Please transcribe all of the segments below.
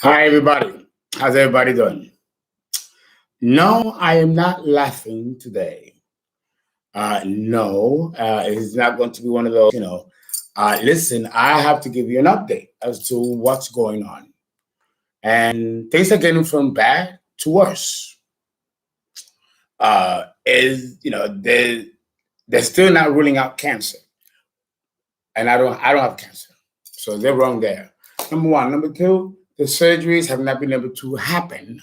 Hi, everybody. How's everybody doing? No, I am not laughing today. No, it's not going to be one of those. Listen, I have to give you an update as to what's going on. And things are getting from bad to worse. They're still not ruling out cancer. And I don't have cancer. So they're wrong there. Number one. Number two, the surgeries have not been able to happen.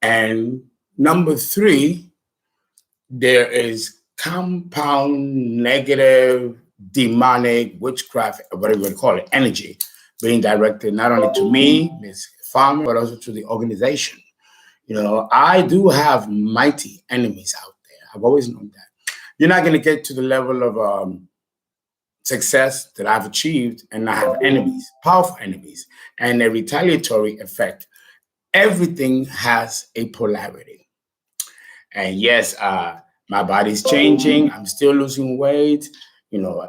And number three, there is compound negative demonic witchcraft, whatever you want to call it, energy being directed not only to me, Miss Farmer, but also to the organization. I do have mighty enemies out there. I've always known that. You're not going to get to the level of success that I've achieved and not have enemies, powerful enemies, and a retaliatory effect. Everything has a polarity. And yes, my body's changing. I'm still losing weight.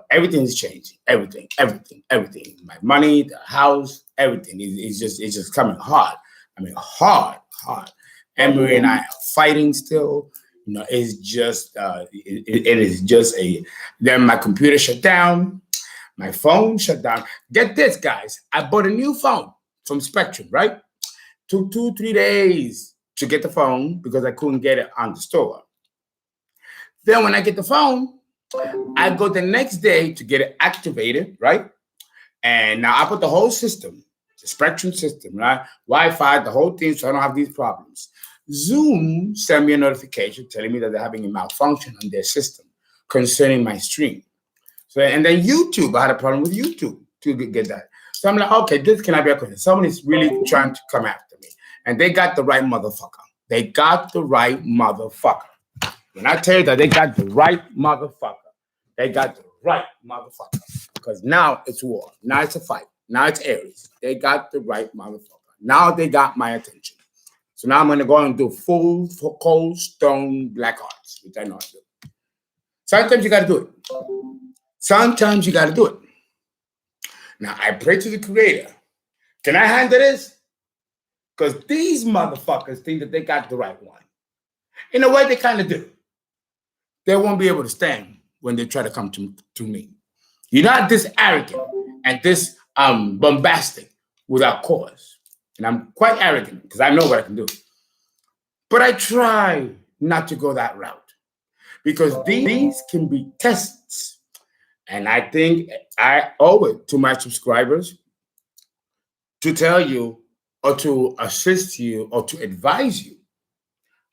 Everything's changing. Everything. My money, the house, everything is just coming hard. I mean, hard. Emery and I are fighting still. It's just it is just then my computer shut down, my phone shut down. Get this, guys. I bought a new phone from Spectrum, right? Took 2-3 days to get the phone because I couldn't get it on the store. Then when I get the phone, I go the next day to get it activated, right? And now I put the whole system, the Spectrum system, right? Wi-Fi, the whole thing, so I don't have these problems. Zoom sent me a notification telling me that they're having a malfunction on their system concerning my stream. And then YouTube, I had a problem with YouTube to get that. So I'm like, okay, this cannot be a question. Someone is really trying to come after me. And they got the right motherfucker. When I tell you that they got the right motherfucker, Because now it's war. Now it's a fight. Now it's Aries. They got the right motherfucker. Now they got my attention. So now I'm going to go and do full cold stone black arts, which I know I do. Sometimes you got to do it. Now, I pray to the Creator. Can I handle this? Because these motherfuckers think that they got the right one. In a way, they kind of do. They won't be able to stand when they try to come to me. You're not this arrogant and this bombastic without cause. And I'm quite arrogant because I know what I can do. But I try not to go that route because these can be tests. And I think I owe it to my subscribers to tell you or to assist you or to advise you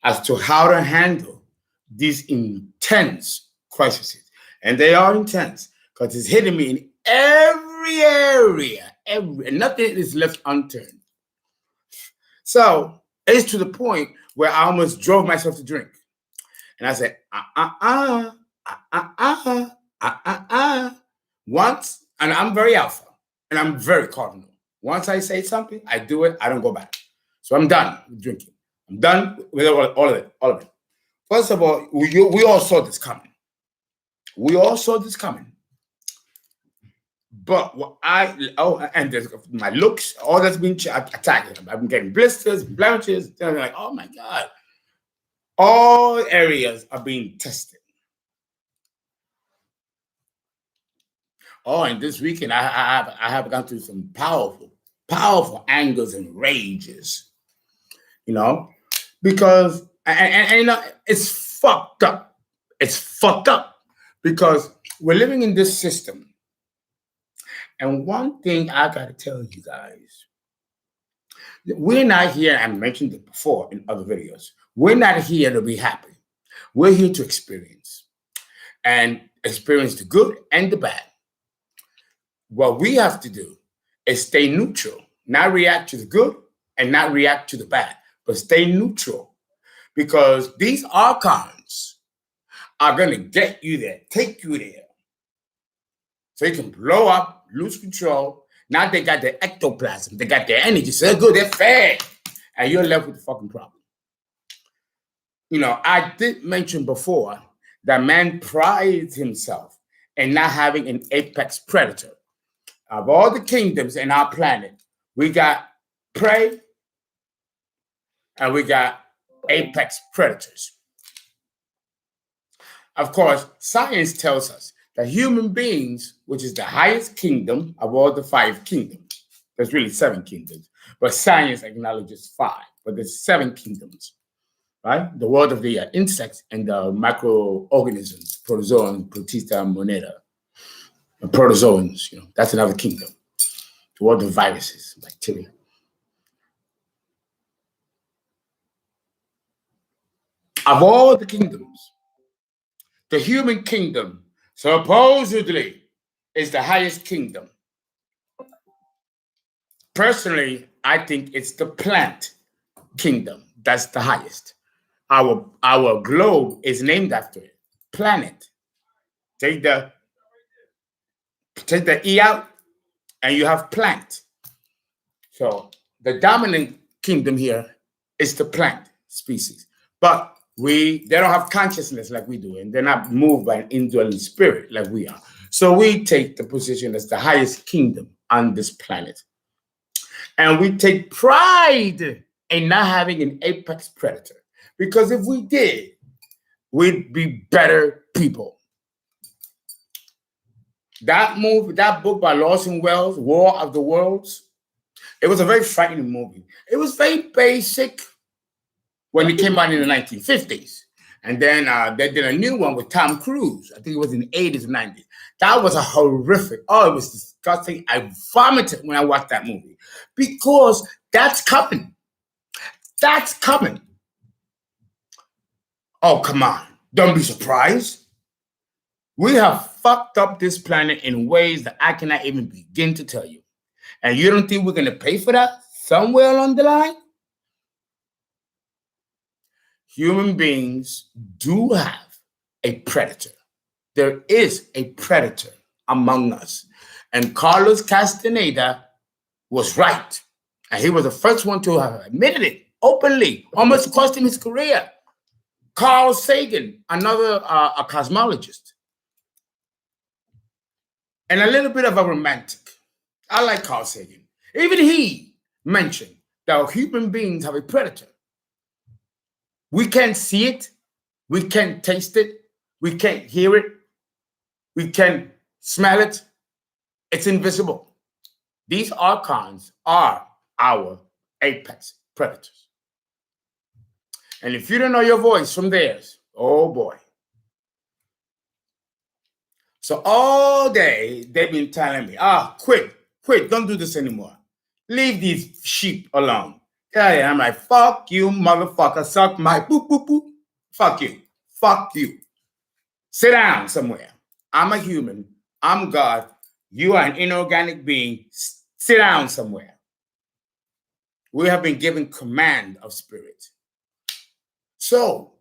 as to how to handle these intense crises. And they are intense because it's hitting me in every area, nothing is left unturned. So it's to the point where I almost drove myself to drink. And I said, Once, and I'm very alpha, and I'm very cardinal. Once I say something, I do it, I don't go back. So I'm done with drinking. I'm done with all of it. First of all, we all saw this coming. But my looks, all that's been attacked. I've been getting blisters, blemishes. And I'm like, oh my God. All areas are being tested. Oh, and this weekend I have gone through some powerful angers and rages. Because and it's fucked up. It's fucked up because we're living in this system. And one thing I got to tell you guys, we're not here, I mentioned it before in other videos, we're not here to be happy. We're here to experience the good and the bad. What we have to do is stay neutral, not react to the good and not react to the bad, but stay neutral because these archons are going to get you there, take you there. So you can blow up, lose control. Now they got their ectoplasm. They got their energy. So they're good. They're fed. And you're left with the fucking problem. I did mention before that man prides himself in not having an apex predator. Of all the kingdoms in our planet, we got prey, and we got apex predators. Of course, science tells us that human beings, which is the highest kingdom of all the 5 kingdoms, there's really 7 kingdoms, but science acknowledges 5, but there's 7 kingdoms, right? The world of the insects and the microorganisms, protozoans, protista, moneta, and protozoans, that's another kingdom. The world of viruses, bacteria. Of all the kingdoms, the human kingdom supposedly is the highest kingdom. Personally, I think it's the plant kingdom that's the highest. Our globe is named after it. Planet. Take the E out, and you have plant. So the dominant kingdom here is the plant species. But they don't have consciousness like we do, and they're not moved by an indwelling spirit like we are. So we take the position as the highest kingdom on this planet. And we take pride in not having an apex predator. Because if we did, we'd be better people. That book by Orson Welles, War of the Worlds, it was a very frightening movie. It was very basic when it came out in the 1950s. And then they did a new one with Tom Cruise. I think it was in the 80s or 90s. That was a horrific. Oh, it was disgusting. I vomited when I watched that movie. Because that's coming. That's coming. Oh, come on. Don't be surprised. We have fucked up this planet in ways that I cannot even begin to tell you. And you don't think we're going to pay for that somewhere along the line? Human beings do have a predator. There is a predator among us. And Carlos Castaneda was right. And he was the first one to have admitted it openly, almost cost him his career. Carl Sagan, another a cosmologist, and a little bit of a romantic. I like Carl Sagan. Even he mentioned that human beings have a predator. We can't see it. We can't taste it. We can't hear it. We can't smell it. It's invisible. These archons are our apex predators. And if you don't know your voice from theirs, oh boy. So all day they've been telling me, quit, don't do this anymore. Leave these sheep alone. Yeah, I'm like, fuck you, motherfucker, suck my boop, boop, boop. Fuck you. Sit down somewhere. I'm a human. I'm God. You are an inorganic being. Sit down somewhere. We have been given command of spirit. So,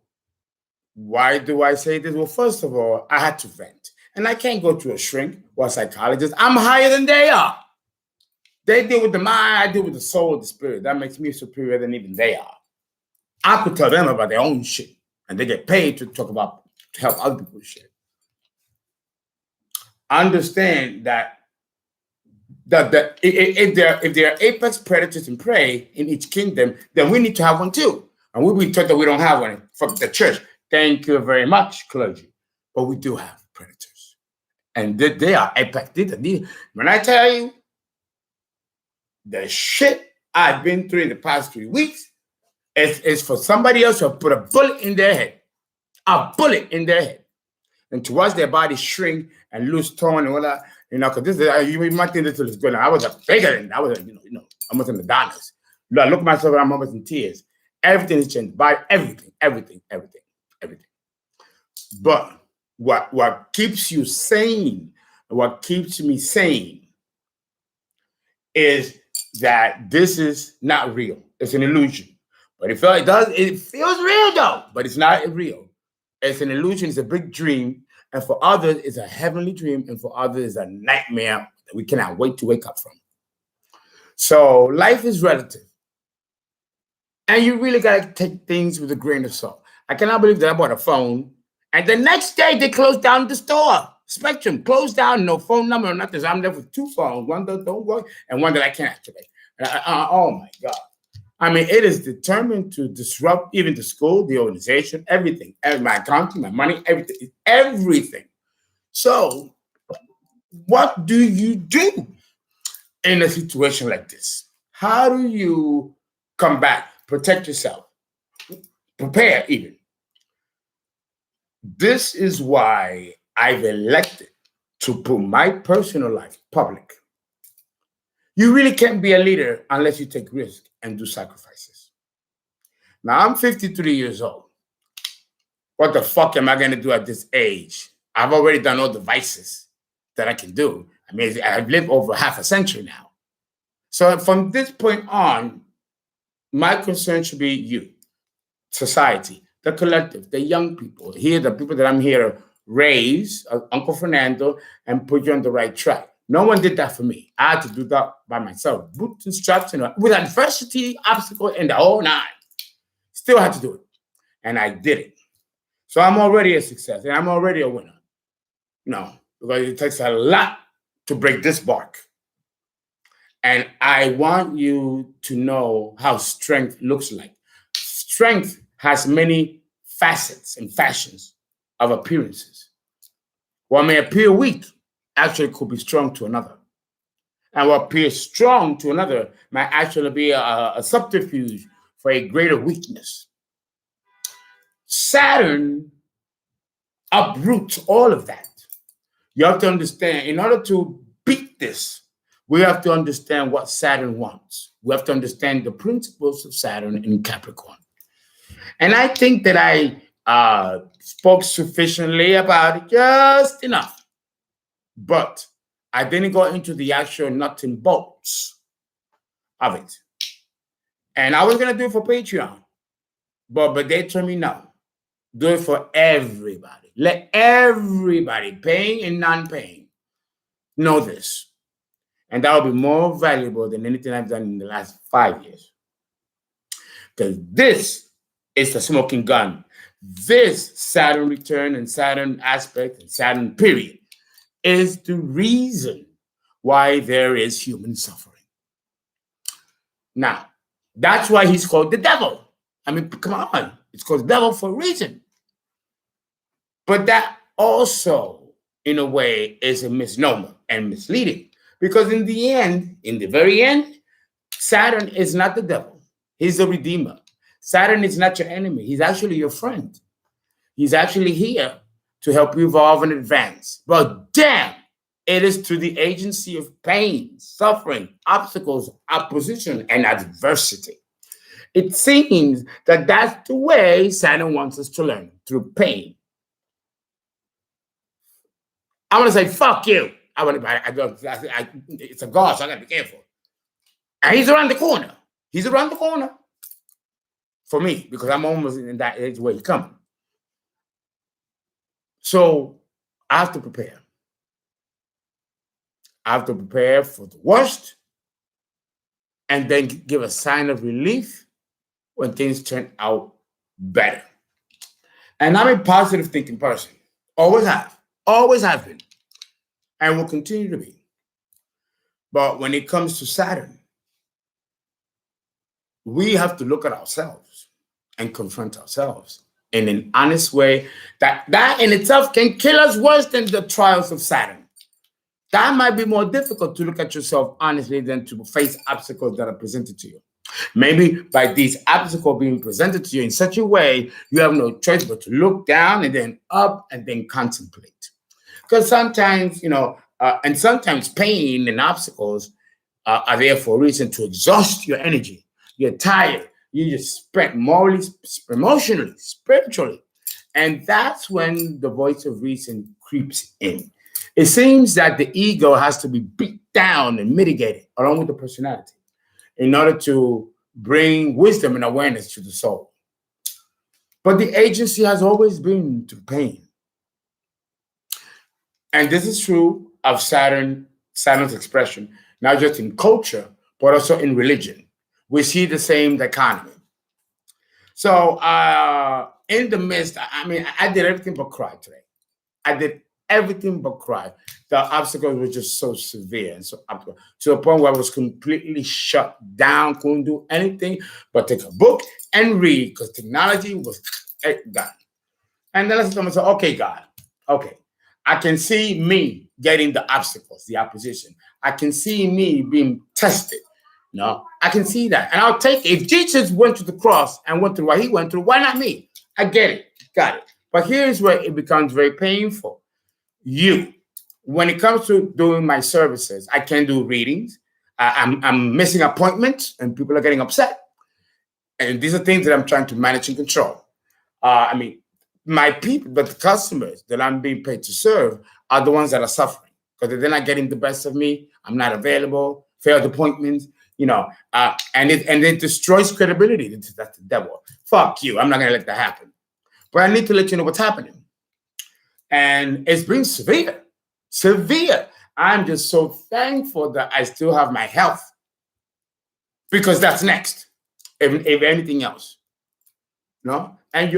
why do I say this? Well, first of all, I had to vent. And I can't go to a shrink or a psychologist. I'm higher than they are. They deal with the mind, I deal with the soul, the spirit. That makes me superior than even they are. I could tell them about their own shit. And they get paid to talk about, to help other people's shit. Understand that if there are apex predators and prey in each kingdom, then we need to have one too. And we've been told that we don't have one from the church. Thank you very much, clergy. But we do have predators. And they are apex. When I tell you the shit I've been through in the past 3 weeks, is for somebody else to put a bullet in their head. A bullet in their head. And to watch their body shrink and lose tone and all that, because this is, you might think this is good. I was bigger than, I was, almost in the dollars. I look at myself and I'm almost in tears. Everything has changed. By everything. But what keeps you sane, what keeps me sane, is that this is not real. It's an illusion. But it feels real though, but it's not real. It's an illusion, it's a big dream. And for others, it's a heavenly dream. And for others, it's a nightmare that we cannot wait to wake up from. So life is relative. And you really got to take things with a grain of salt. I cannot believe that I bought a phone. And the next day, they closed down the store. Spectrum closed down, no phone number or nothing. So I'm left with 2 phones. One that don't work and one that I can't activate. Oh my God. I mean, it is determined to disrupt even the school, the organization, everything, my accounting, my money, everything, everything. So, what do you do in a situation like this? How do you combat, protect yourself, prepare even? This is why I've elected to put my personal life public. You really can't be a leader unless you take risk and do sacrifices. Now, I'm 53 years old. What the fuck am I going to do at this age? I've already done all the vices that I can do. I mean, I've lived over half a century now. So from this point on, my concern should be you, society, the collective, the young people, here, the people that I'm here to raise, Uncle Fernando, and put you on the right track. No one did that for me. I had to do that by myself. Boots and straps, and with adversity, obstacle, and the whole nine. Still had to do it. And I did it. So I'm already a success, and I'm already a winner. No, because it takes a lot to break this bark. And I want you to know how strength looks like. Strength has many facets and fashions of appearances. What may appear weak actually could be strong to another. And what appears strong to another might actually be a subterfuge for a greater weakness. Saturn uproots all of that. You have to understand, in order to beat this, we have to understand what Saturn wants. We have to understand the principles of Saturn in Capricorn. And I think that I spoke sufficiently about it, just enough. But I didn't go into the actual nuts and bolts of it. And I was going to do it for Patreon. But they told me no. Do it for everybody. Let everybody, paying and non-paying, know this. And that will be more valuable than anything I've done in the last 5 years. Because this is the smoking gun. This Saturn return and Saturn aspect and Saturn period is the reason why there is human suffering. Now, that's why he's called the devil. I mean, come on. It's called the devil for a reason. But that also, in a way, is a misnomer and misleading. Because in the end, in the very end, Saturn is not the devil. He's the redeemer. Saturn is not your enemy. He's actually your friend. He's actually here to help you evolve and advance. But damn, it is through the agency of pain, suffering, obstacles, opposition, and adversity. It seems that that's the way Saturn wants us to learn, through pain. I want to say, fuck you. It's a God, so I got to be careful. And he's around the corner. He's around the corner. For me, because I'm almost in that age where he's coming. So I have to prepare. I have to prepare for the worst and then give a sign of relief when things turn out better. And I'm a positive thinking person. Always have been, and will continue to be. But when it comes to Saturn, we have to look at ourselves and confront ourselves in an honest way that in itself can kill us worse than the trials of Saturn. That might be more difficult to look at yourself honestly than to face obstacles that are presented to you. Maybe by these obstacles being presented to you in such a way, you have no choice but to look down and then up and then contemplate. Because sometimes, and sometimes pain and obstacles are there for a reason to exhaust your energy. You're tired. You just spent morally, emotionally, spiritually. And that's when the voice of reason creeps in. It seems that the ego has to be beat down and mitigated along with the personality in order to bring wisdom and awareness to the soul. But the agency has always been through pain. And this is true of Saturn's expression, not just in culture, but also in religion. We see the same dichotomy. So in the midst, I did everything but cry today. I did everything but cry. The obstacles were just so severe and so up to a point where I was completely shut down, couldn't do anything but take a book and read because technology was done. And then I said to myself, okay, God, okay, I can see me getting the obstacles, the opposition. I can see me being tested. No, I can see that. And I'll take it. If Jesus went to the cross and went through what he went through, why not me? I get it. Got it. But here's where it becomes very painful. When it comes to doing my services, I can't do readings. I'm missing appointments and people are getting upset. And these are things that I'm trying to manage and control. My people, but the customers that I'm being paid to serve are the ones that are suffering because they're not getting the best of me. I'm not available, failed appointments, and it destroys credibility. That's the devil. Fuck you. I'm not going to let that happen. But I need to let you know what's happening. And it's been severe. I'm just so thankful that I still have my health because that's next, if anything else. No? And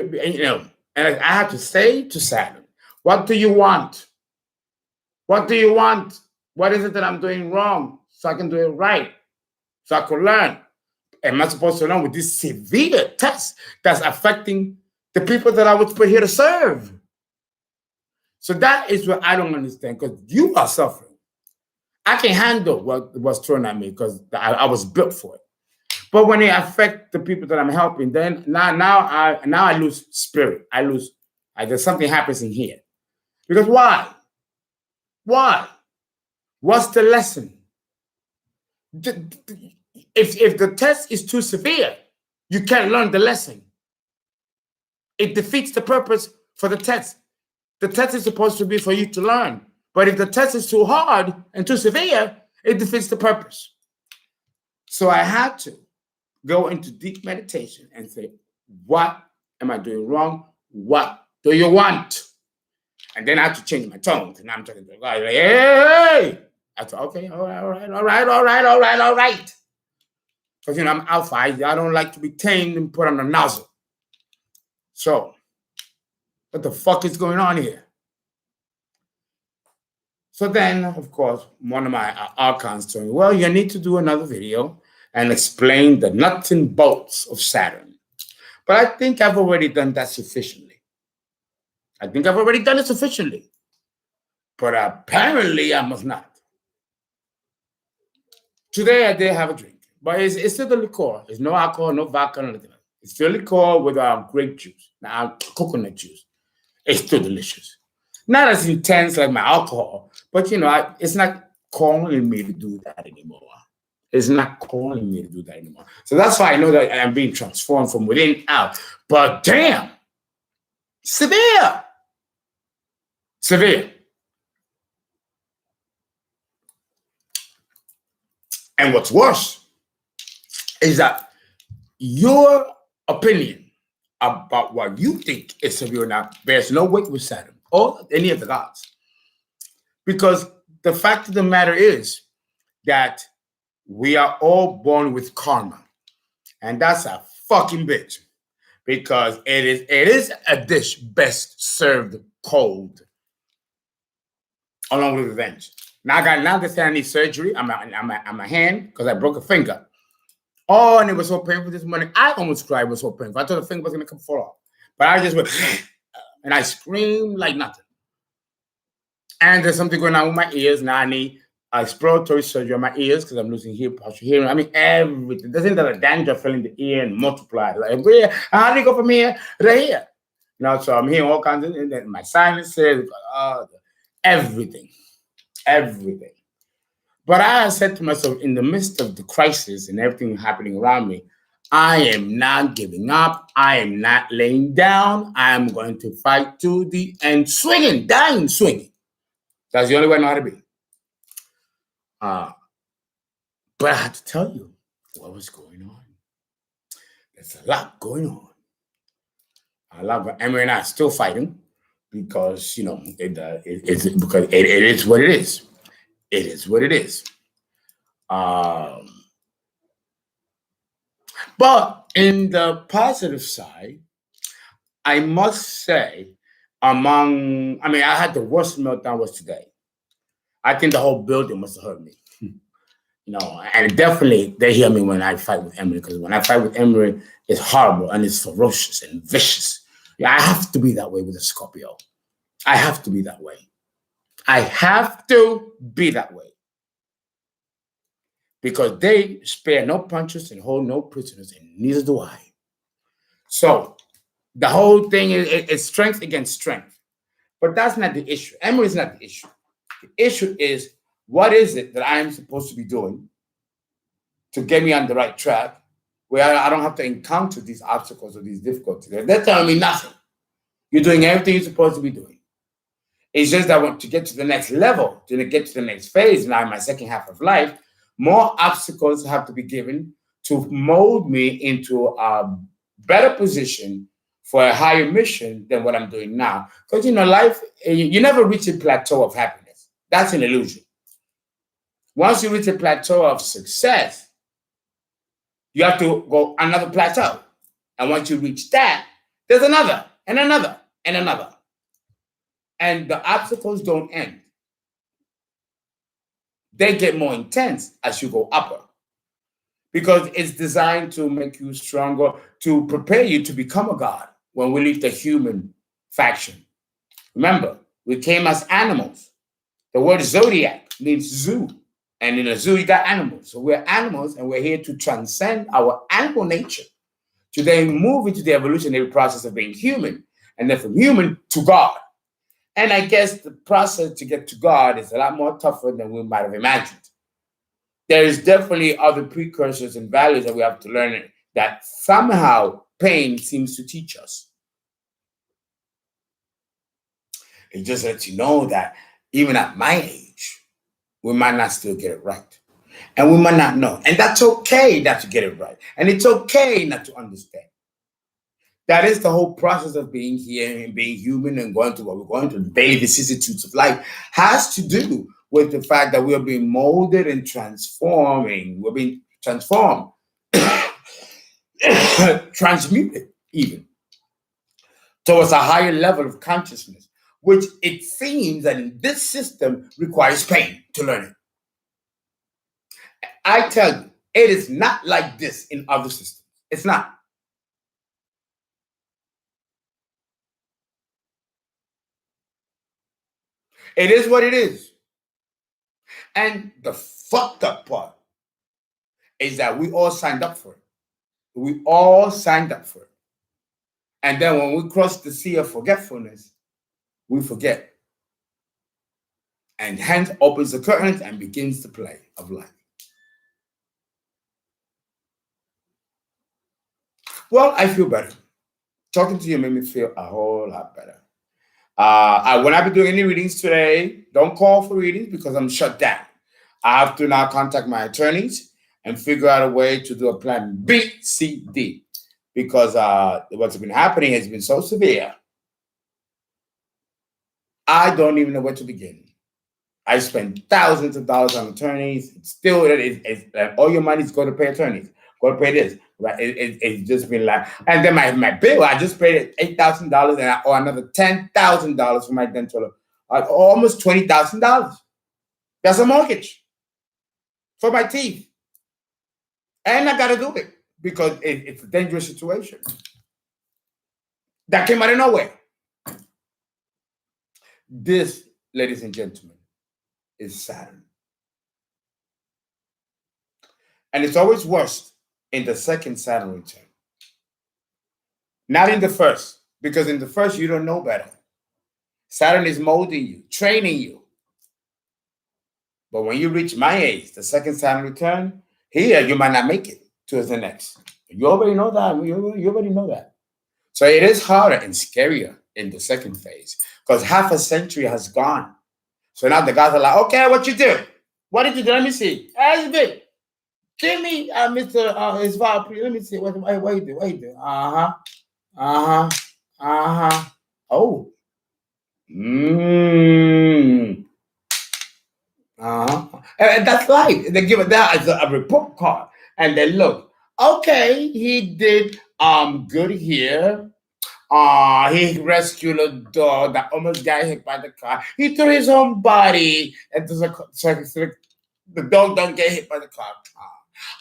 I have to say to Saturn, what do you want? What do you want? What is it that I'm doing wrong so I can do it right? So I can learn. Am I supposed to learn with this severe test that's affecting the people that I was put here to serve? So that is what I don't understand because you are suffering. I can handle what was thrown at me because I was built for it. But when it affects the people that I'm helping, then now I lose spirit. There's something happens in here. Because why? Why? What's the lesson? If the test is too severe, you can't learn the lesson. It defeats the purpose for the test. The test is supposed to be for you to learn. But if the test is too hard and too severe, it defeats the purpose. So I had to go into deep meditation and say, what am I doing wrong? What do you want? And then I had to change my tone. And I'm talking to the guy, like, hey! I thought, okay, all right. Because, I'm alpha. I don't like to be tamed and put on a nozzle. So, what the fuck is going on here? So then, of course, one of my archons told me, well, you need to do another video and explain the nuts and bolts of Saturn. But I think I've already done that sufficiently. But apparently I must not. Today I did have a drink, but it's still the liqueur. There's no alcohol, no vodka, nothing. It's still liqueur with grape juice, coconut juice. It's still delicious. Not as intense like my alcohol, but it's not calling me to do that anymore. So that's why I know that I'm being transformed from within out. But damn, severe. And what's worse is that your opinion about what you think is severe or not bears no weight with Saturn or any of the gods. Because the fact of the matter is that we are all born with karma. And that's a fucking bitch. Because it is a dish best served cold. Along with revenge. Now I understand I need surgery on my hand because I broke a finger. Oh, and it was so painful this morning. I almost cried. It was so painful. I thought the finger was going to fall off. But I just went, and I screamed like nothing. And there's something going on with my ears. Now I need exploratory surgery on my ears because I'm losing partial hearing. Everything. Doesn't that a dandruff fell in the ear and multiply? Like, how do you go from here to here? So I'm hearing all kinds of things. My sinuses, everything. But I said to myself, in the midst of the crisis and everything happening around me, I am not giving up. I am not laying down. I am going to fight to the end, dying swinging. That's the only way I know how to be. But I had to tell you what was going on. There's a lot going on. Emily and I are still fighting because, it's because it is what it is. It is what it is. But in the positive side, I must say I had the worst meltdown was today. I think the whole building must have heard me. And definitely they hear me when I fight with Emery, because when I fight with Emery, it's horrible and it's ferocious and vicious. Yeah, I have to be that way with a Scorpio. I have to be that way. I have to be that way. Because they spare no punches and hold no prisoners, and neither do I. So the whole thing is strength against strength. But that's not the issue. Emery is not the issue. The issue is, what is it that I am supposed to be doing to get me on the right track where I don't have to encounter these obstacles or these difficulties? They're telling me nothing. You're doing everything you're supposed to be doing. It's just that I want to get to the next level, to get to the next phase now in my second half of life, more obstacles have to be given to mold me into a better position for a higher mission than what I'm doing now. Because, life, you never reach a plateau of happiness. That's an illusion. Once you reach a plateau of success, you have to go another plateau. And once you reach that, there's another and another and another. And the obstacles don't end. They get more intense as you go upper, because it's designed to make you stronger, to prepare you to become a god when we leave the human faction. Remember, we came as animals. The word zodiac means zoo. And in a zoo, you got animals. So we're animals, and we're here to transcend our animal nature, to then move into the evolutionary process of being human, and then from human to God. And I guess the process to get to God is a lot more tougher than we might have imagined. There is definitely other precursors and values that we have to learn that somehow pain seems to teach us. It just lets you know that even at my age, we might not still get it right. And we might not know. And that's okay not to get it right. And it's okay not to understand. That is the whole process of being here and being human and going through what we're going through. The daily vicissitudes of life has to do with the fact that we are being molded and transforming. We're being transformed, transmuted even, towards a higher level of consciousness, which it seems that in this system requires pain to learn it. I tell you, it is not like this in other systems. It's not. It is what it is. And the fucked up part is that we all signed up for it. We all signed up for it. And then when we cross the sea of forgetfulness, we forget. And hence opens the curtains and begins the play of life. Well, I feel better. Talking to you made me feel a whole lot better. I will not be doing any readings today. Don't call for readings because I'm shut down. I have to now contact my attorneys and figure out a way to do a plan B, C, D. Because what's been happening has been so severe. I don't even know where to begin. I spend thousands of dollars on attorneys. Still, all your money is going to pay attorneys. Go to pay this. Right? It's just been like, and then my bill, I just paid $8,000 and or another $10,000 for my dental, almost $20,000. That's a mortgage for my teeth, and I got to do it because it's a dangerous situation that came out of nowhere. This, ladies and gentlemen, is Saturn, and it's always worse in the second Saturn return. Not in the first, because in the first, you don't know better. Saturn is molding you, training you. But when you reach my age, the second Saturn return, here, you might not make it to the next. You already know that. You already know that. So it is harder and scarier in the second phase because half a century has gone. So now the guys are like, okay, what you do? What did you do? Let me see. Hey, give me Mr. Isval, please. Let me see. What you do? What you do? Oh. And that's life. They give it that as a report card. And they look, okay, he did good here. He rescued a dog that almost got hit by the car. He threw his own body at the dog don't get hit by the car.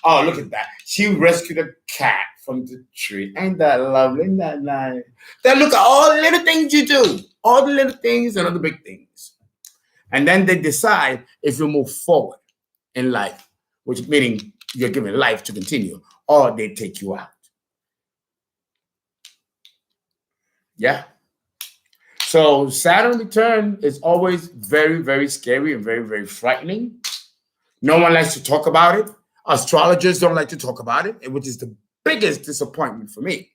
Oh, look at that. She rescued a cat from the tree. Ain't that lovely? Ain't that nice? Then look at all the little things you do. All the little things and other big things. And then they decide if you move forward in life, which meaning you're given life to continue, or they take you out. Yeah. So Saturn return is always very, very scary and very, very frightening. No one likes to talk about it. Astrologers don't like to talk about it, which is the biggest disappointment for me.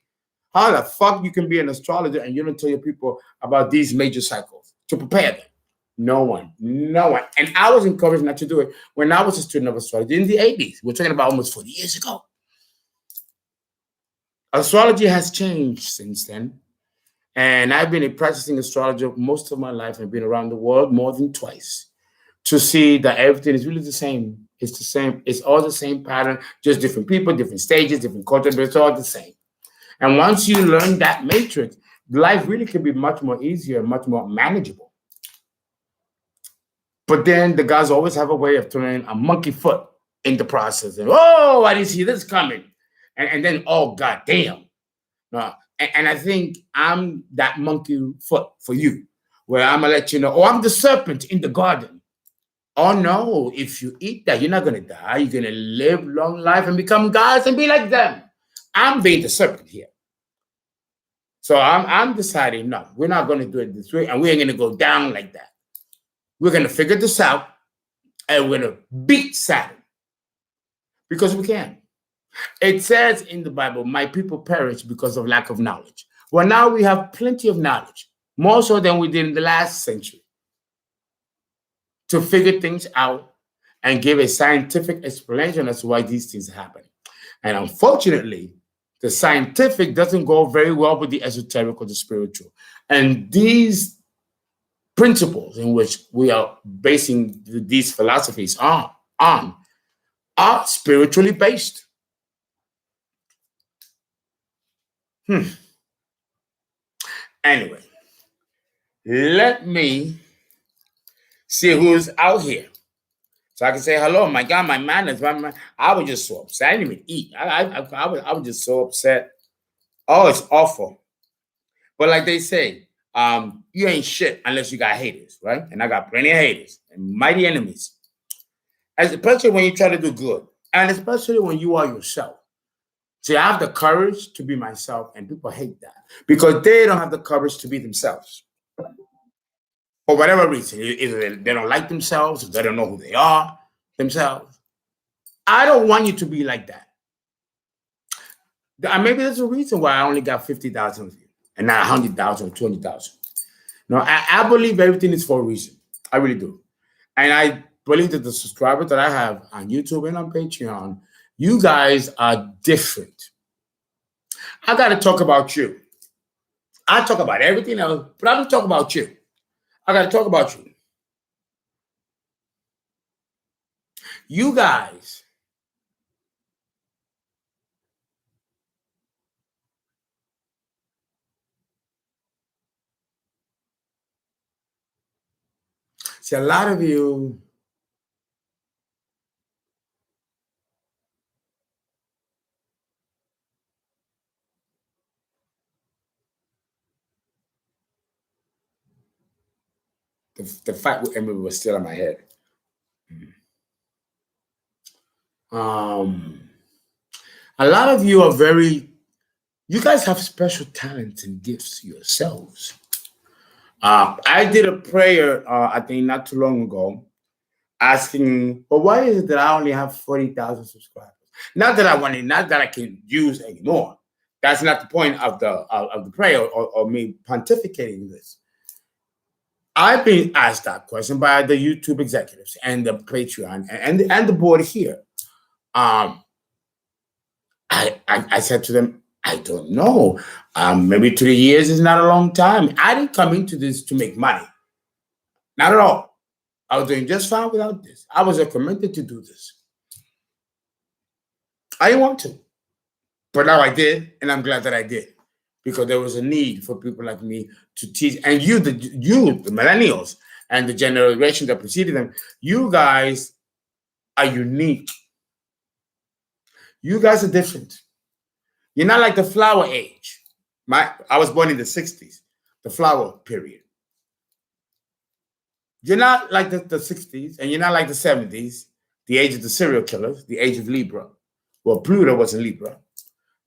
How the fuck you can be an astrologer and you don't tell your people about these major cycles to prepare them? No one. And I was encouraged not to do it when I was a student of astrology in the 80s. We're talking about almost 40 years ago. Astrology has changed since then. And I've been a practicing astrologer most of my life and been around the world more than twice to see that everything is really the same. It's the same. It's all the same pattern, just different people, different stages, different cultures, but it's all the same. And once you learn that matrix, life really can be much more easier and much more manageable. But then the guys always have a way of throwing a monkey foot in the process. And, oh, I didn't see this coming. And then, oh, goddamn. And I think I'm that monkey foot for you, where I'm going to let you know, oh, I'm the serpent in the garden. Oh, no, if you eat that, you're not going to die. You're going to live long life and become gods and be like them. I'm being the serpent here. So I'm deciding, no, we're not going to do it this way, and we ain't going to go down like that. We're going to figure this out, and we're going to beat Saturn because we can. It says in the Bible, my people perish because of lack of knowledge. Well, now we have plenty of knowledge, more so than we did in the last century, to figure things out and give a scientific explanation as to why these things happen. And unfortunately, the scientific doesn't go very well with the esoteric or the spiritual. And these principles in which we are basing these philosophies on are spiritually based. Anyway, let me see who's out here, so I can say hello. My God, my manners. I was just so upset. I didn't even eat. I was just so upset. Oh, it's awful. But like they say, you ain't shit unless you got haters, right? And I got plenty of haters and mighty enemies. Especially when you try to do good, and especially when you are yourself. See, I have the courage to be myself, and people hate that because they don't have the courage to be themselves. For whatever reason, either they don't like themselves, or they don't know who they are themselves. I don't want you to be like that. And maybe there's a reason why I only got 50,000 of you and not 100,000 or 20,000. No, I believe everything is for a reason. I really do. And I believe that the subscribers that I have on YouTube and on Patreon, you guys are different. I got to talk about you. I talk about everything else, but I'm going to talk about you. I got to talk about you. You guys see, a lot of you the fight with Emily was still in my head. A lot of you are you guys have special talents and gifts yourselves. I did a prayer, I think not too long ago, asking, well, why is it that I only have 40,000 subscribers? Not that I can use anymore. That's not the point of the prayer or me pontificating this. I've been asked that question by the YouTube executives and the Patreon and the board here. I said to them, I don't know. Maybe 3 years is not a long time. I didn't come into this to make money. Not at all. I was doing just fine without this. I was committed to do this. I didn't want to. But now I did, and I'm glad that I did. because there was a need for people like me to teach. And you, the millennials, and the generation that preceded them, you guys are unique. You guys are different. You're not like the flower age. I was born in the 60s, the flower period. You're not like the 60s, and you're not like the 70s, the age of the serial killers, the age of Libra. Well, Pluto was in Libra.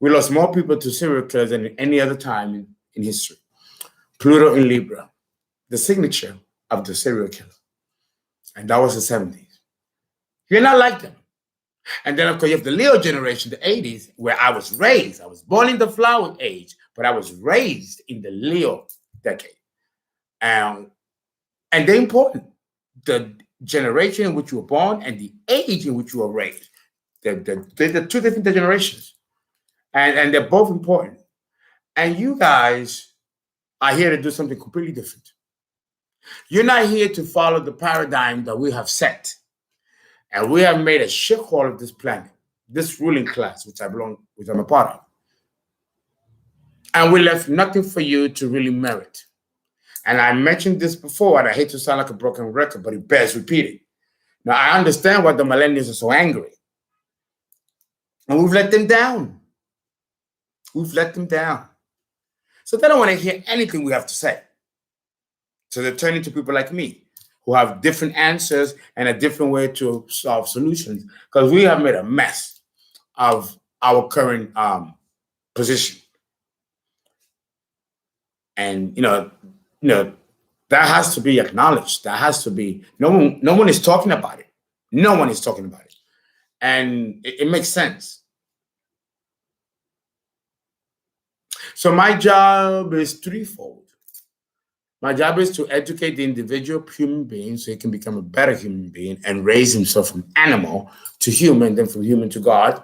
We lost more people to serial killers than any other time in history. Pluto in Libra, the signature of the serial killer. And that was the 70s. You're not like them. And then, of course, you have the Leo generation, the 80s, where I was raised. I was born in the flower age, but I was raised in the Leo decade. And they're important. The generation in which you were born and the age in which you were raised. They're two different generations. And they're both important. And you guys are here to do something completely different. You're not here to follow the paradigm that we have set. And we have made a shithole of this planet, this ruling class, which I'm a part of. And we left nothing for you to really merit. And I mentioned this before, and I hate to sound like a broken record, but it bears repeating. Now, I understand why the millennials are so angry. And we've let them down. We've let them down. So they don't want to hear anything we have to say. So they're turning to people like me, who have different answers and a different way to solve solutions, because we have made a mess of our current position. And that has to be acknowledged. That has to be. No one is talking about it. No one is talking about it, and it makes sense. So my job is threefold. My job is to educate the individual human being so he can become a better human being and raise himself from animal to human, then from human to God.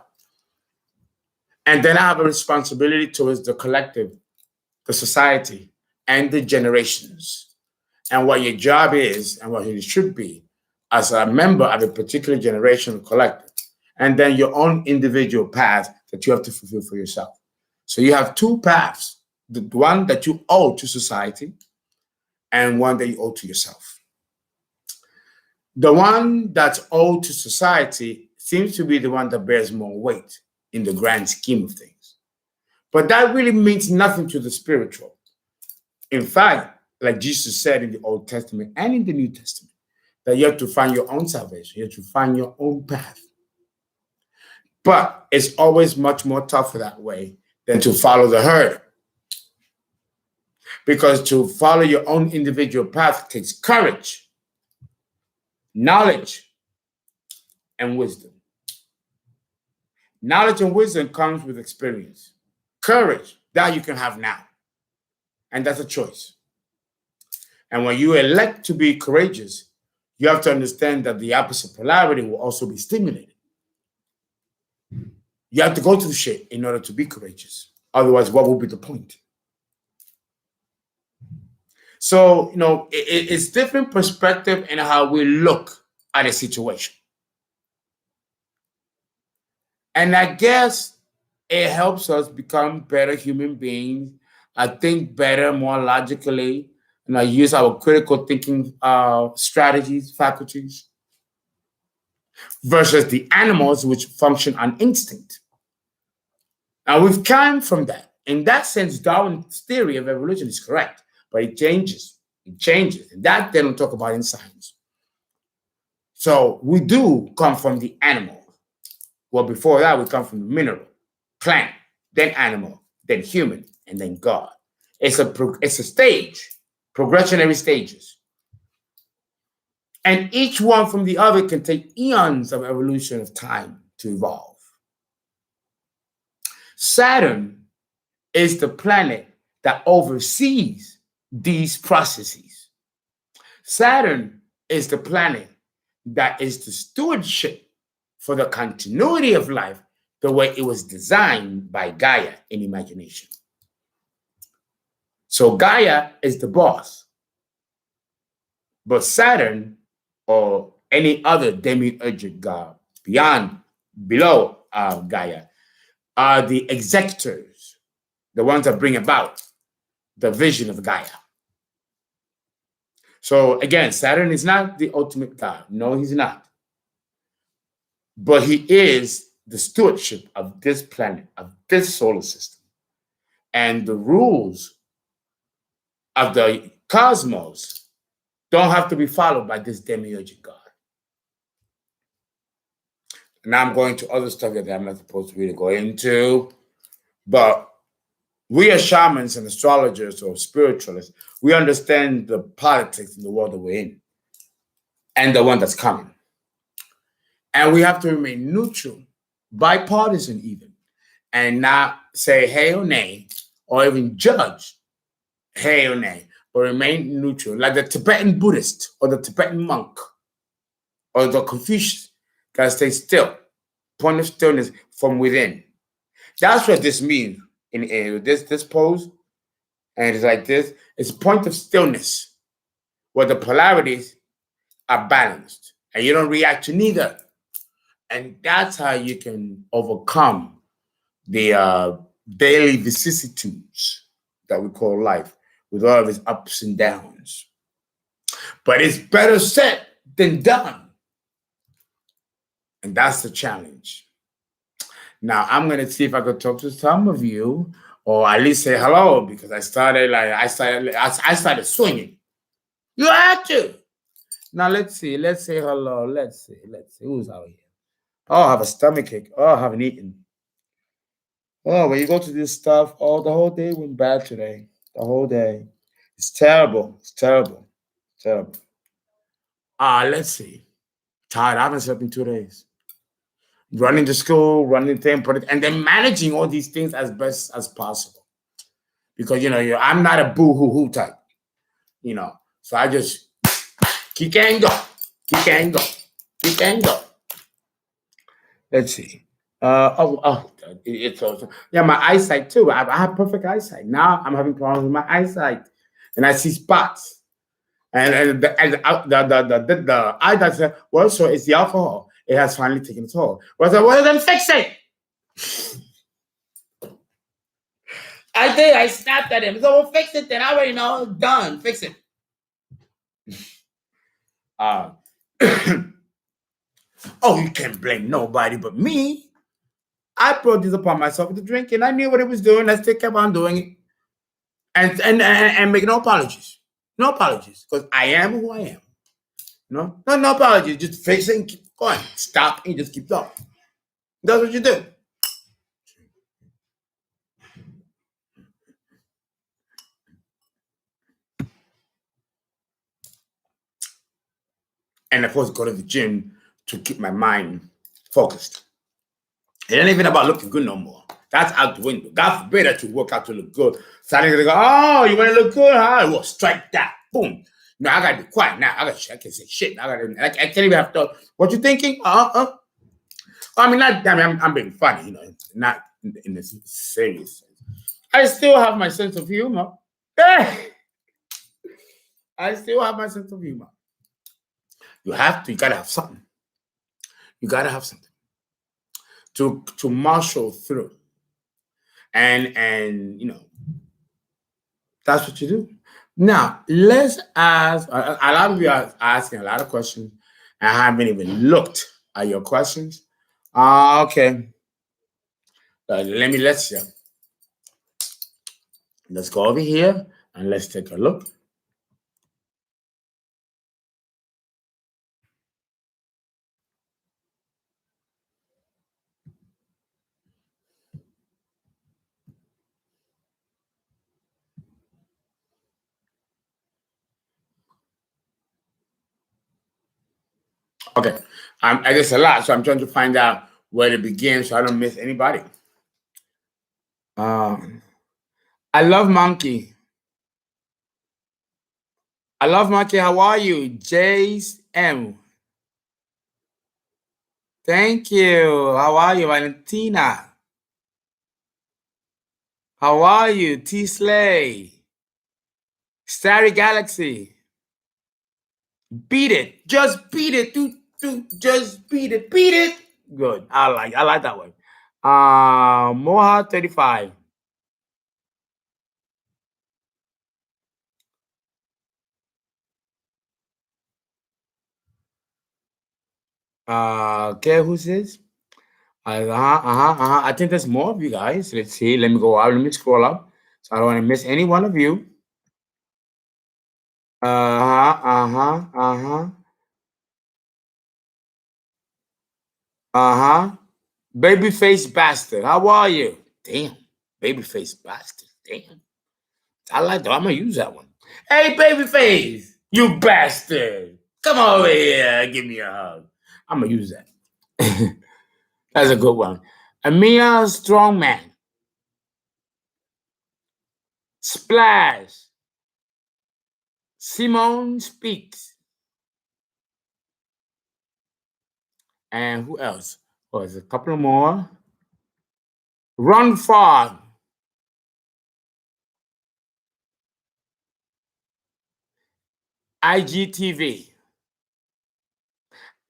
And then I have a responsibility towards the collective, the society, and the generations. And what your job is and what it should be as a member of a particular generation or collective. And then your own individual path that you have to fulfill for yourself. So you have two paths, the one that you owe to society and one that you owe to yourself. The one that's owed to society seems to be the one that bears more weight in the grand scheme of things. But that really means nothing to the spiritual. In fact, like Jesus said in the Old Testament and in the New Testament, that you have to find your own salvation. You have to find your own path. But it's always much more tougher that way than to follow the herd. Because to follow your own individual path takes courage, knowledge, and wisdom. Knowledge and wisdom comes with experience. Courage, that you can have now. And that's a choice. And when you elect to be courageous, you have to understand that the opposite polarity will also be stimulated. You have to go through shit in order to be courageous. Otherwise, what will be the point? So, it's different perspective in how we look at a situation. And I guess it helps us become better human beings. I think better, more logically, and I use our critical thinking strategies, faculties, versus the animals which function on instinct. Now, we've come from that. In that sense, Darwin's theory of evolution is correct, but it changes. It changes. And that they don't talk about in science. So we do come from the animal. Well, before that, we come from the mineral, plant, then animal, then human, and then God. It's a stage, progressionary stages. And each one from the other can take eons of evolution of time to evolve. Saturn is the planet that oversees these processes. Saturn is the planet that is the stewardship for the continuity of life the way it was designed by Gaia in imagination. So Gaia is the boss. But Saturn, or any other demiurgic god below Gaia, are the executors the ones that bring about the vision of Gaia. So again, Saturn is not the ultimate God. No, he's not. But he is the stewardship of this planet, of this solar system. And the rules of the cosmos don't have to be followed by this demiurgic God. Now I'm going to other stuff that I'm not supposed to really go into. But we as shamans and astrologers or spiritualists, we understand the politics in the world that we're in and the one that's coming. And we have to remain neutral, bipartisan even, and not say hey or nay, or even judge hey or nay, but remain neutral, like the Tibetan Buddhist or the Tibetan monk or the Confucius. Gotta stay still. Point of stillness from within. That's what this means in this pose. And it's like this. It's a point of stillness where the polarities are balanced and you don't react to neither. And that's how you can overcome the daily vicissitudes that we call life with all of its ups and downs. But it's better said than done. And that's the challenge. Now, I'm going to see if I could talk to some of you or at least say hello because I started swinging. You have to. Now, let's see. Let's say hello. Let's see. Who's out here? Oh, I have a stomachache. Oh, I haven't eaten. Oh, when you go to this stuff, the whole day went bad today. The whole day. It's terrible. It's terrible. It's terrible. Let's see. Tired. I haven't slept in 2 days. Running to school, running thing, and then managing all these things as best as possible. Because, I'm not a boo-hoo-hoo type, So I just keep and go. Let's see. It's also, my eyesight too. I have perfect eyesight. Now I'm having problems with my eyesight. And I see spots. And the eye doctor said, well, so it's the alcohol. It has finally taken its toll. Well, I said, well, then fix it. I did. I snapped at him. So, well, fix it then. I already know. Done. Fix it. You can't blame nobody but me. I brought this upon myself with the drinking. I knew what it was doing. I still kept on doing it. And make no apologies. No apologies. Because I am who I am. No apologies. Just fix it and keep going. Stop and just keep going. That's what you do. And of course, go to the gym to keep my mind focused. It ain't even about looking good no more. That's out the window. God forbid that you work out to look good. Suddenly they go, oh, you want to look good, huh? Well, strike that. Boom. No, I got to be quiet now. I can't say shit. I can't even have to. What you thinking? I mean, I'm being funny, not in this serious sense. I still have my sense of humor. I still have my sense of humor. You gotta have something. You gotta have something to marshal through. And that's what you do. Now, let's ask, a lot of you are asking a lot of questions. I haven't even looked at your questions. Okay. Let's see. Let's go over here and let's take a look. Okay, I guess a lot, so I'm trying to find out where to begin so I don't miss anybody. I love Monkey. How are you? Jace M. Thank you. How are you, Valentina? How are you, T Slay? Starry Galaxy. Beat it. Just beat it. Just beat it. Beat it. Good. I like that one. Moha 35. Okay, who's this? I think there's more of you guys. Let's see. Let me go out. Let me scroll up. So I don't want to miss any one of you. Uh-huh. Uh-huh. Babyface bastard. How are you? Damn. Babyface bastard. Damn. I like that. I'm gonna use that one. Hey, babyface, you bastard. Come over here. Give me a hug. I'm gonna use that. That's a good one. Amia Strongman. Splash. Simone Speaks. And who else? Oh, there's a couple more. Run Far. IGTV.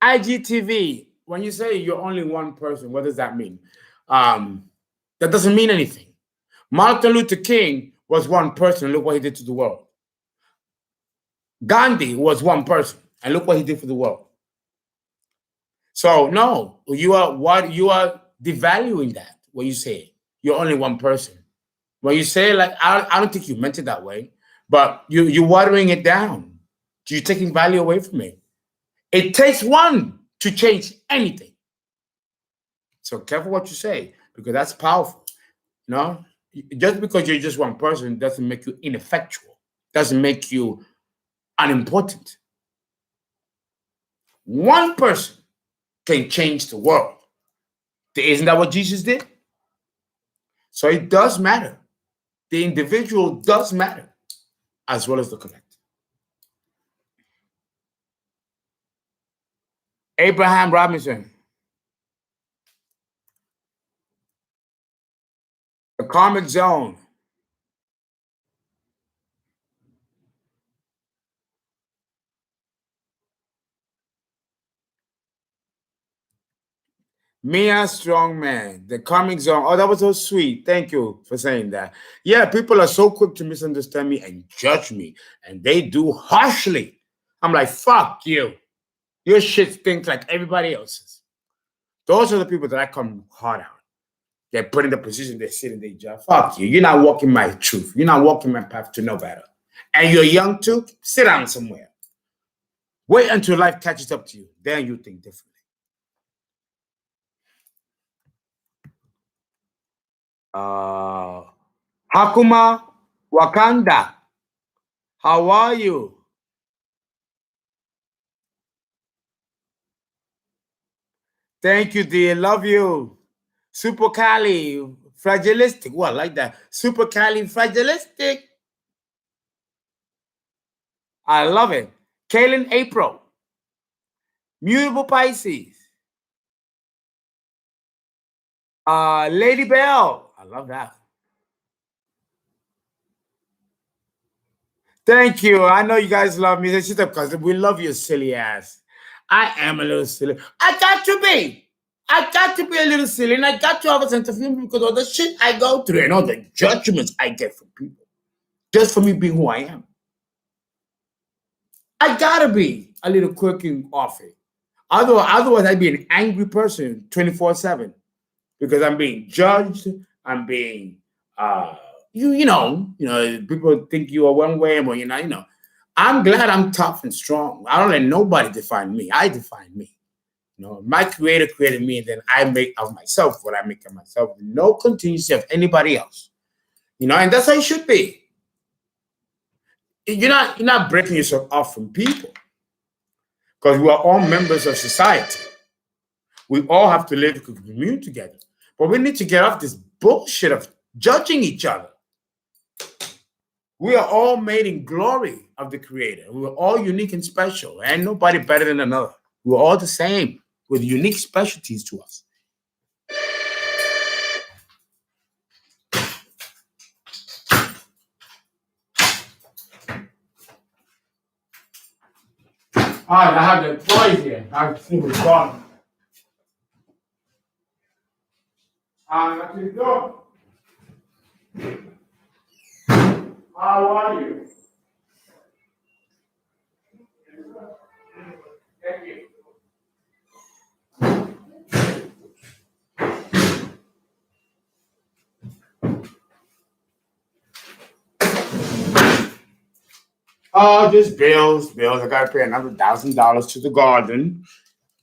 IGTV. When you say you're only one person, what does that mean? That doesn't mean anything. Martin Luther King was one person. Look what he did to the world. Gandhi was one person, and look what he did for the world. So no, you are devaluing that when you say you're only one person. When you say like I don't think you meant it that way, but you're watering it down. You're taking value away from it. It takes one to change anything. So careful what you say because that's powerful. You know, just because you're just one person doesn't make you ineffectual. Doesn't make you unimportant. One person can change the world. Isn't that what Jesus did? So it does matter. The individual does matter as well as the collective. Abraham Robinson. The Karmic Zone. Mia Strongman, the Karmic Zone. Oh, that was so sweet. Thank you for saying that. Yeah, people are so quick to misunderstand me and judge me, and they do harshly. I'm like, fuck you. Your shit stinks like everybody else's. Those are the people that I come hard out. They're put in the position they sit in their job. Fuck you. You're not walking my truth. You're not walking my path to know better. And you're young too. Sit down somewhere. Wait until life catches up to you. Then you think differently. Hakuma Wakanda. How are you? Thank you, dear. Love you. Super Cali fragilistic. Oh, I like that. Super Cali fragilistic. I love it. Kaylin April. Mutable Pisces. Lady Bell. I love that. Thank you. I know you guys love me. Shut up, cousin. We love your silly ass. I am a little silly. I got to be. I got to be a little silly, and I got to have a sense of humor because of the shit I go through and all the judgments I get from people just for me being who I am. I gotta be a little quirky off it. Otherwise, I'd be an angry person 24/7 because I'm being judged. I'm being people think you are one way, but you're not. I'm glad I'm tough and strong. I don't let nobody define me. I define me. My creator created me, and then I make of myself what I make of myself. No contingency of anybody else. And that's how it should be. You're not breaking yourself off from people because we are all members of society. We all have to live and commune together. But we need to get off this bullshit of judging each other. We are all made in glory of the Creator. We are all unique and special, and nobody better than another. We're all the same with unique specialties to us. All right, I have the toys here. I see what's gone. Let me go. How are you? Thank you. Oh, just bills. I got to pay another $1,000 to the garden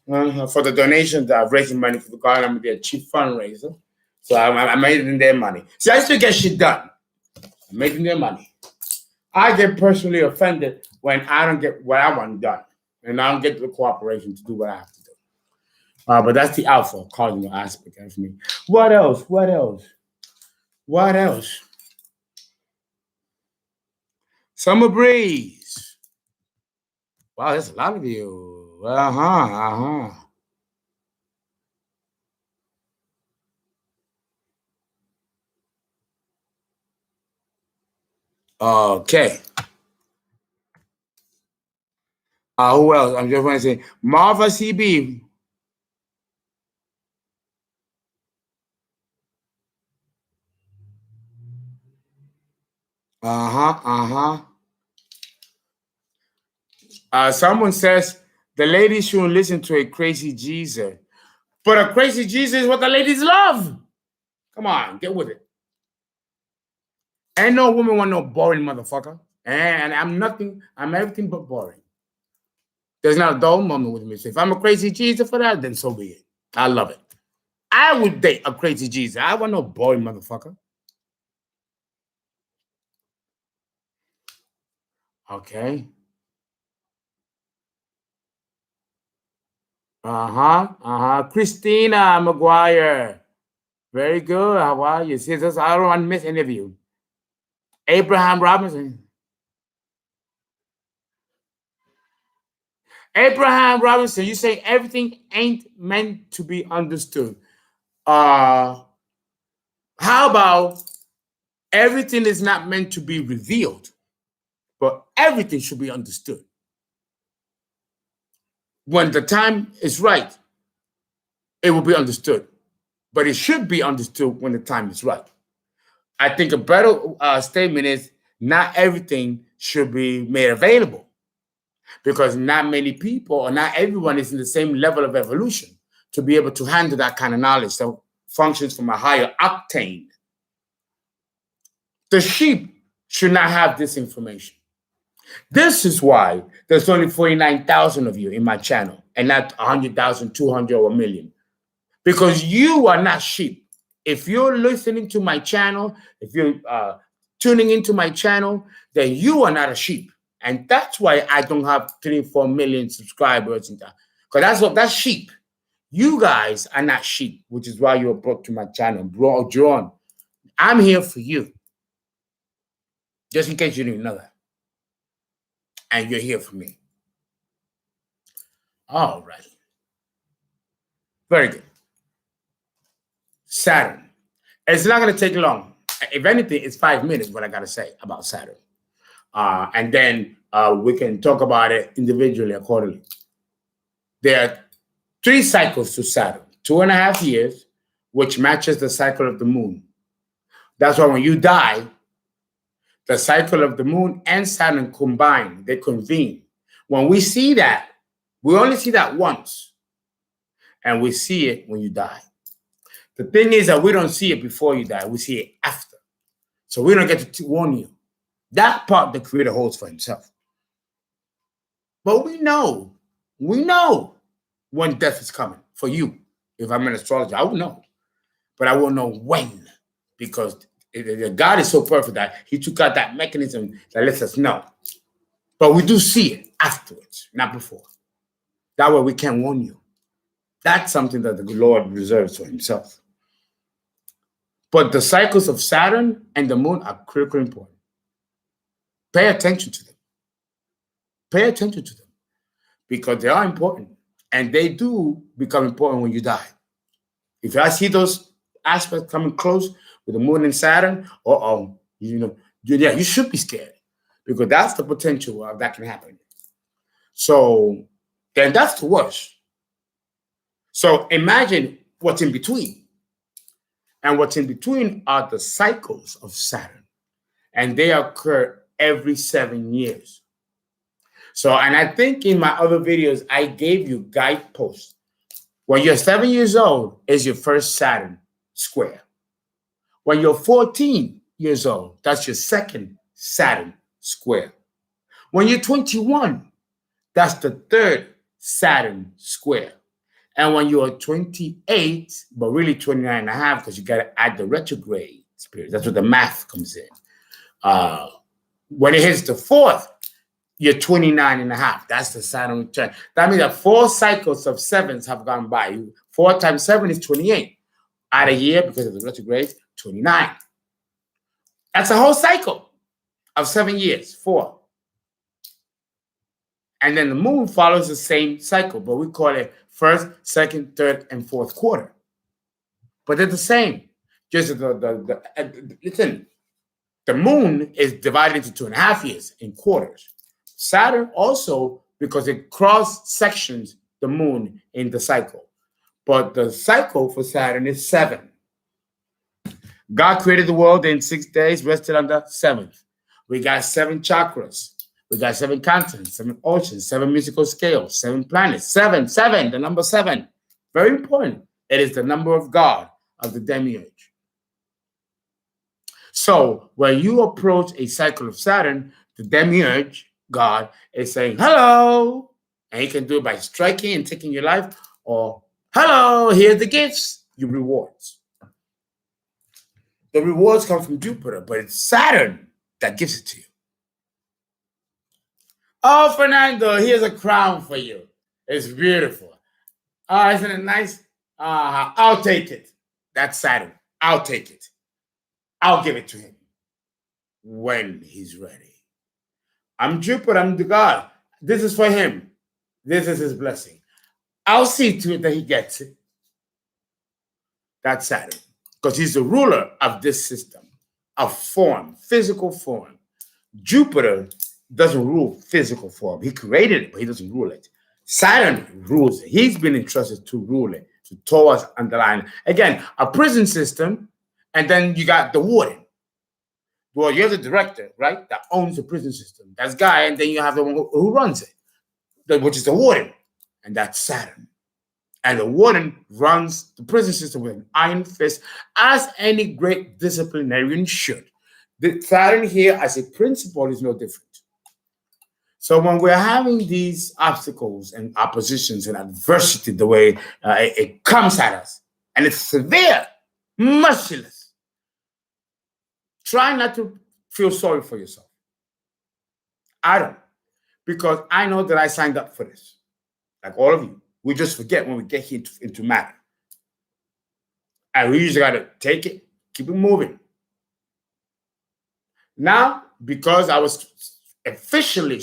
for the donations that I've raising money for the garden. I'm their chief fundraiser. So I made it in their money. See, I still get shit done. I'm making their money. I get personally offended when I don't get what I want done. And I don't get the cooperation to do what I have to do. But that's the alpha cardinal aspect of me. What else? Summer breeze. Wow, there's a lot of you. Okay. Who else? I'm just want to say Marva CB. Someone says the ladies shouldn't listen to a crazy Jesus. But a crazy Jesus is what the ladies love. Come on, get with it. Ain't no woman want no boring motherfucker. And I'm everything but boring. There's not a dull moment with me. So if I'm a crazy Jesus for that, then so be it. I love it. I would date a crazy Jesus. I want no boring motherfucker. Okay. Christina McGuire. Very good. How are you? See, I don't want to miss any of you. Abraham Robinson. Abraham Robinson, you say everything ain't meant to be understood. How about everything is not meant to be revealed, but everything should be understood? When the time is right, it will be understood, but it should be understood when the time is right. I think a better statement is not everything should be made available, because not many people or not everyone is in the same level of evolution to be able to handle that kind of knowledge that functions from a higher octane. The sheep should not have this information. This is why there's only 49,000 of you in my channel and not 100,000, 200, or a million. Because you are not sheep. If you're listening to my channel, if you're tuning into my channel, then you are not a sheep. And that's why I don't have 3-4 million subscribers. Because that's sheep. You guys are not sheep, which is why you're brought to my channel, drawn. I'm here for you. Just in case you didn't know that. And you're here for me. All right. Very good. Saturn. It's not going to take long. If anything, it's 5 minutes what I got to say about Saturn. And then we can talk about it individually accordingly. There are 3 cycles to Saturn, 2.5 years, which matches the cycle of the moon. That's why when you die, the cycle of the moon and Saturn combine, they convene. When we see that, we only see that once, and we see it when you die. The thing is that we don't see it before you die, we see it after. So we don't get to warn you. That part the Creator holds for himself. But we know when death is coming for you. If I'm an astrologer, I will know. But I won't know when, because God is so perfect that he took out that mechanism that lets us know. But we do see it afterwards, not before. That way we can warn you. That's something that the Lord reserves for himself. But the cycles of Saturn and the moon are critically important. Pay attention to them. Pay attention to them, because they are important, and they do become important when you die. If I see those aspects coming close with the moon and Saturn, you should be scared, because that's the potential of that can happen. So then that's the worst. So imagine what's in between. And what's in between are the cycles of Saturn, and they occur every 7 years. So, and I think in my other videos, I gave you guideposts. When you're 7 years old is your first Saturn square. When you're 14 years old, that's your second Saturn square. When you're 21, that's the third Saturn square. And when you're 28, but really 29 and a half, because you got to add the retrograde spirit. That's where the math comes in. When it hits the fourth, you're 29 and a half. That's the Saturn return. That means that 4 cycles of sevens have gone by. 4 times 7 is 28. Add a year because of the retrograde, 29. That's a whole cycle of 7 years, 4. And then the moon follows the same cycle, but we call it first, second, third, and fourth quarter. But they're the same. Just listen, the moon is divided into 2.5 years in quarters. Saturn also, because it cross sections the moon in the cycle. But the cycle for Saturn is 7. God created the world in 6 days, rested on the 7th. We got 7 chakras. We got 7 continents, 7 oceans, 7 musical scales, 7 planets. 7, the number 7. Very important. It is the number of God, of the demiurge. So when you approach a cycle of Saturn, the demiurge, God, is saying, hello. And he can do it by striking and taking your life, or hello, here's the gifts, your rewards. The rewards come from Jupiter, but it's Saturn that gives it to you. Oh, Fernando, here's a crown for you. It's beautiful. Isn't it nice? I'll take it. That's Saturn. I'll take it. I'll give it to him when he's ready. I'm Jupiter. I'm the God. This is for him. This is his blessing. I'll see to it that he gets it. That's Saturn, because he's the ruler of this system, of form, physical form. Jupiter doesn't rule physical form. He created it, but he doesn't rule it. Saturn rules it. He's been entrusted to rule it, to tow us underline. Again, a prison system, and then you got the warden. Well, you have the director, right, that owns the prison system. That's guy, and then you have the one who runs it, which is the warden, and that's Saturn. And the warden runs the prison system with an iron fist, as any great disciplinarian should. The Saturn here, as a principle, is no different. So when we're having these obstacles and oppositions and adversity, the way it comes at us, and it's severe, merciless, try not to feel sorry for yourself. I don't, because I know that I signed up for this, like all of you. We just forget when we get here into matter. And we usually got to take it, keep it moving. Now, because I was officially,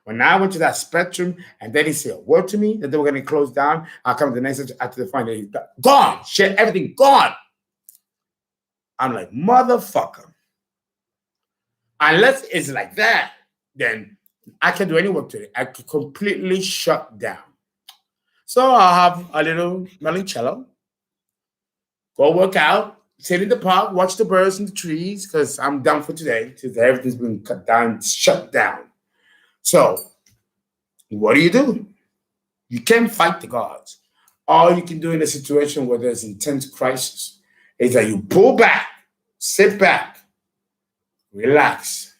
when I went to that spectrum and then he said a word to me that they were going to close down, I'll come to the next after the final. He's gone. Shit, everything gone. I'm like, motherfucker. Unless it's like that, then I can't do any work today. I could completely shut down. So I'll have a little limoncello, go work out, sit in the park, watch the birds and the trees, because I'm done for today. Everything's been cut down, shut down. So what do? You can't fight the gods. All you can do in a situation where there's intense crisis is that you pull back, sit back, relax,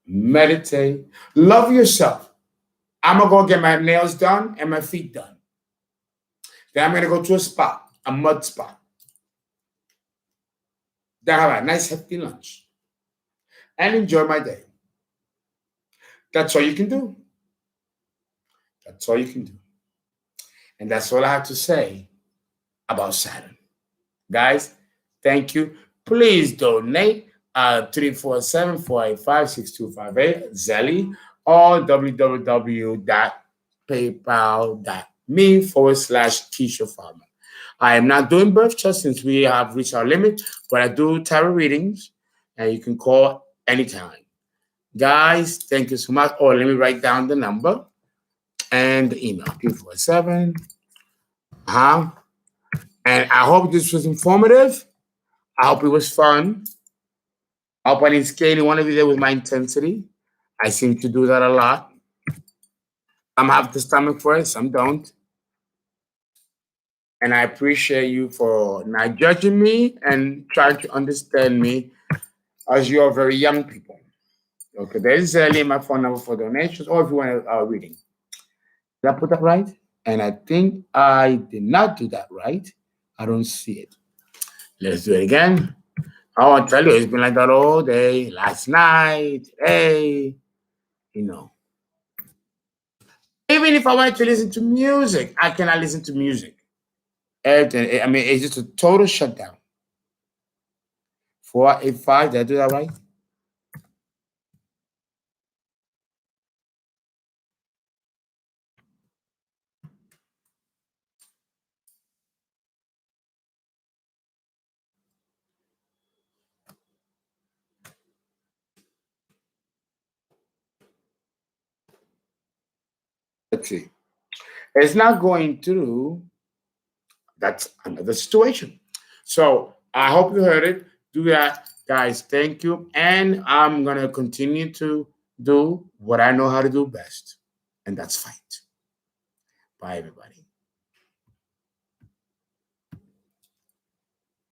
meditate, love yourself. I'm going to go get my nails done and my feet done. Then I'm going to go to a spot, a mud spot. Then have a nice hefty lunch and enjoy my day. That's all you can do. That's all you can do. And that's all I have to say about Saturn. Guys, thank you. Please donate 347-485-6258 Zelly or www.paypal.me/Keisha Farmer. I am not doing birth charts since we have reached our limit, but I do tarot readings, and you can call anytime. Guys, thank you so much. Oh, let me write down the number and the email, 347. And I hope this was informative. I hope it was fun. I hope I didn't scare any one of you there with my intensity. I seem to do that a lot. Some have the stomach for it, some don't. And I appreciate you for not judging me and trying to understand me, as you are very young people. Okay, there's my phone number for donations, or if you want a reading. Did I put that right? And I think I did not do that right. I don't see it. Let's do it again. I want to tell you, it's been like that all day, last night, today, you know. Even if I wanted to listen to music, I cannot listen to music. Everything, I mean, it's just a total shutdown. 485, did I do that right? Let's see. It's not going through. That's another situation. So I hope you heard it. Do that, guys. Thank you. And I'm going to continue to do what I know how to do best, and that's fight. Bye, everybody.